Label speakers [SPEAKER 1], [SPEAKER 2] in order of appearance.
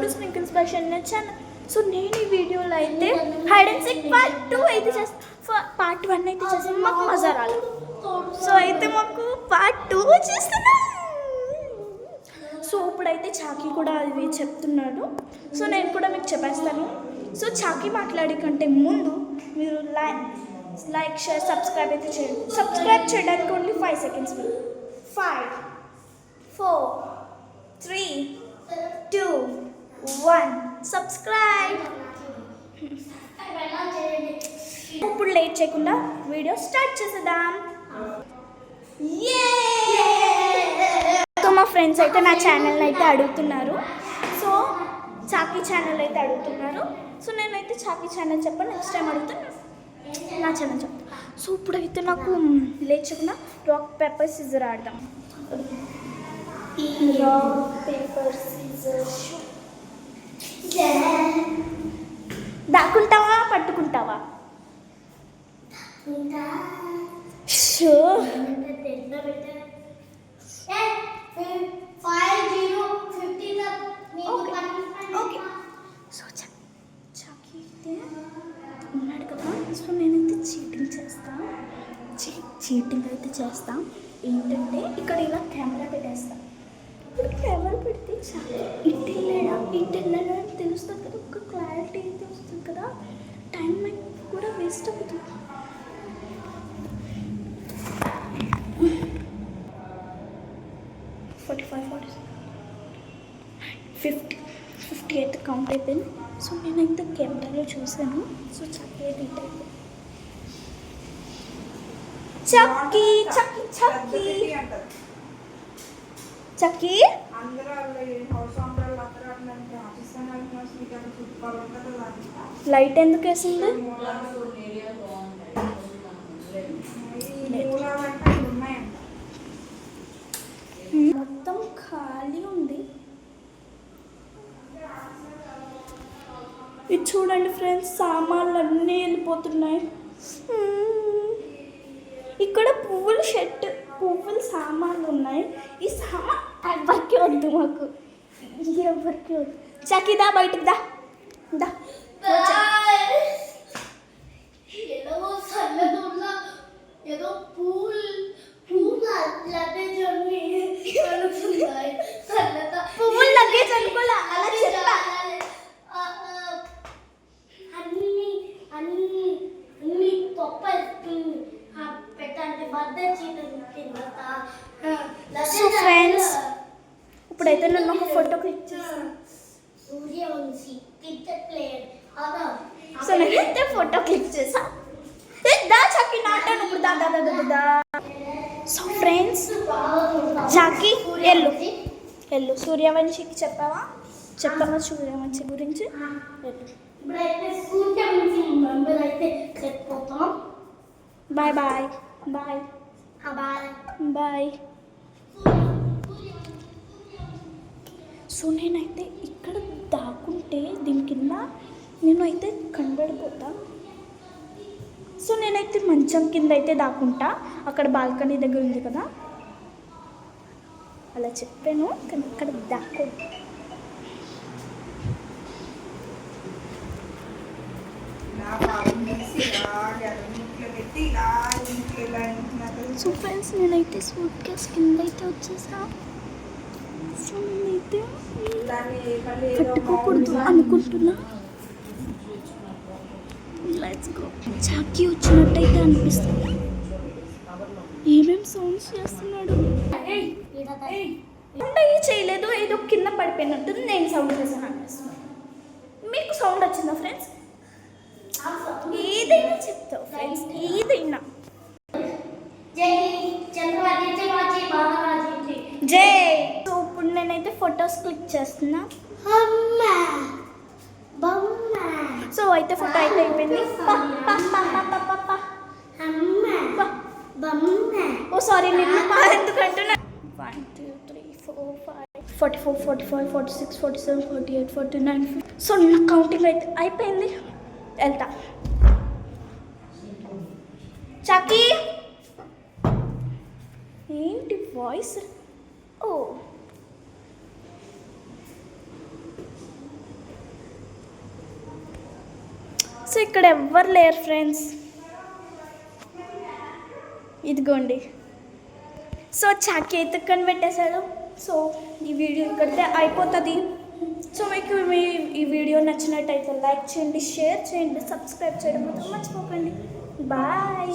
[SPEAKER 1] To sprinkles by Shanya channel. So నేను ఈ వీడియోలో అయితే హైడ్ అండ్ సీక్ పార్ట్ 2 అయితే చేస్తాను. పార్ట్ 1 అయితే చేస్తాను, మాకు మజా రాలేదు. సో అయితే మాకు పార్ట్ 2 చేస్తున్నాం. సో ఇప్పుడైతే చాకీ కూడా అది చెప్తున్నాడు. సో నేను కూడా మీకు చెప్పేస్తాను. సో చాకీ మాట్లాడే కంటే ముందు మీరు లైక్ షేర్ సబ్స్క్రైబ్ అయితే చేయండి. సబ్స్క్రైబ్ చేయడానికి ఓన్లీ 5 seconds. 5 4 3 2 1 సబ్స్క్రైబ్. ఇప్పుడు లేట్ చేయకుండా వీడియో స్టార్ట్ చేసేద్దాం. సో మా ఫ్రెండ్స్ అయితే నా ఛానల్ అయితే అడుగుతున్నారు. సో చాకీ ఛానల్ అయితే అడుగుతున్నారు. సో నేనైతే చాకీ ఛానల్ చెప్పాను, నెక్స్ట్ టైం అడుగుతాను నా ఛానల్ చెప్తాను. సో ఇప్పుడైతే నాకు లేచకుండా రాక్ పేపర్ సిజర్ ఆడదాం. Rock paper scissor. దాక్కుంటావా పట్టుకుంటావా? షో సో చాకీ ఉన్నాడు కదా. సో నేనైతే చీటింగ్ అయితే చేస్తాను. ఏంటంటే ఇక్కడ ఇలా కెమెరా పెట్టేస్తాను. ఇప్పుడు కెమెరా పెడితే చాకీ ఇటు వెళ్ళాడా అని తెలుస్తుంది కదా, ఒక క్లారిటీ అయితే వస్తుంది కదా, టైం కూడా వేస్ట్ అవుతుంది. 45 50 అయితే కౌంట్ అయిపోయింది. సో నేనైతే కెమెరాలో చూసాను. సో చాకీ అయితే ఇట్ అయిపోయింది. చాకీ చాకీ చాకీ చాకీ లైట్ ఎందుకు వేసింది? మొత్తం ఖాళీ ఉంది. ఇది చూడండి ఫ్రెండ్స్, సామాన్లు అన్నీ వెళ్ళిపోతున్నాయి. ఇక్కడ పువ్వులు సామాన్లు ఉన్నాయి. ఈ సామాన్ ఎవరికి వద్దు, మాకు ఎవరికి వద్దు. చకిదా బయటికి దా. పువ్వులు లగేజ్ అనుకోలే, అలా చెప్పా. సో ఫ్రెండ్స్ ఇప్పుడైతే నన్ను ఒక ఫోటో క్లిక్ చేస్తాను. సో నేనైతే ఫోటో క్లిక్ చేసా. చాకీ నాటాను ఇప్పుడు దా. సో ఫ్రెండ్స్ చాకీ ఎల్లు సూర్యవంశికి చెప్పావా సూర్యవంశి గురించి? Bye bye bye bye. So నేనైతే ఇక్కడ దాక్కుంటే దీని కింద నేనైతే కనబడిపోతా. సో నేనైతే మంచం కింద అయితే దాక్కుంటా. అక్కడ బాల్కనీ దగ్గర ఉంది కదా, అలా చెప్పాను. కానీ ఇక్కడ దాక్కో. సో ఫ్రెండ్స్ నేనైతే సూట్ కేస్ కింద అయితే వచ్చేసా. సో నేనైతే పట్టుకోకూడదు అనుకుంటున్నా. Let's go. చాకీ వచ్చినట్టయితే అనిపిస్తుంది. ఏమేం సౌండ్స్ చేస్తున్నాడు? చేయలేదు, ఏదో కింద పడిపోయినట్టుంది. నేను సౌండ్ చేశాను అనిపిస్తుంది. మీకు సౌండ్ వచ్చిందా ఫ్రెండ్స్? ఏదైనా చెప్తావు ఫ్రెండ్స్, ఏదైనా. జై. సో ఇప్పుడు నేనైతే ఫొటోస్ క్లిక్ చేస్తున్నా. సో అయితే ఫోటో అయితే అయిపోయింది. ఓ సారీ, నేను ఎందుకంటున్నా. 1 2 3 4 5 44 45 46 47 48 49 50. సో నా కౌంటింగ్ అయితే అయిపోయింది. వెళ్తా. చాకీ ఏంటి వాయిస్? ఓ సో ఇక్కడ ఎవ్వరు లేరు ఫ్రెండ్స్, ఇదిగోండి. సో చాకి అయితే కనిపెట్టేశారు. సో ఈ వీడియో ఇక్కడితే అయిపోతుంది. సో మీకు ఈ వీడియో నచ్చినట్టయితే లైక్ చేయండి, షేర్ చేయండి, సబ్స్క్రైబ్ చేయడం మాత్రం మర్చిపోకండి. బాయ్.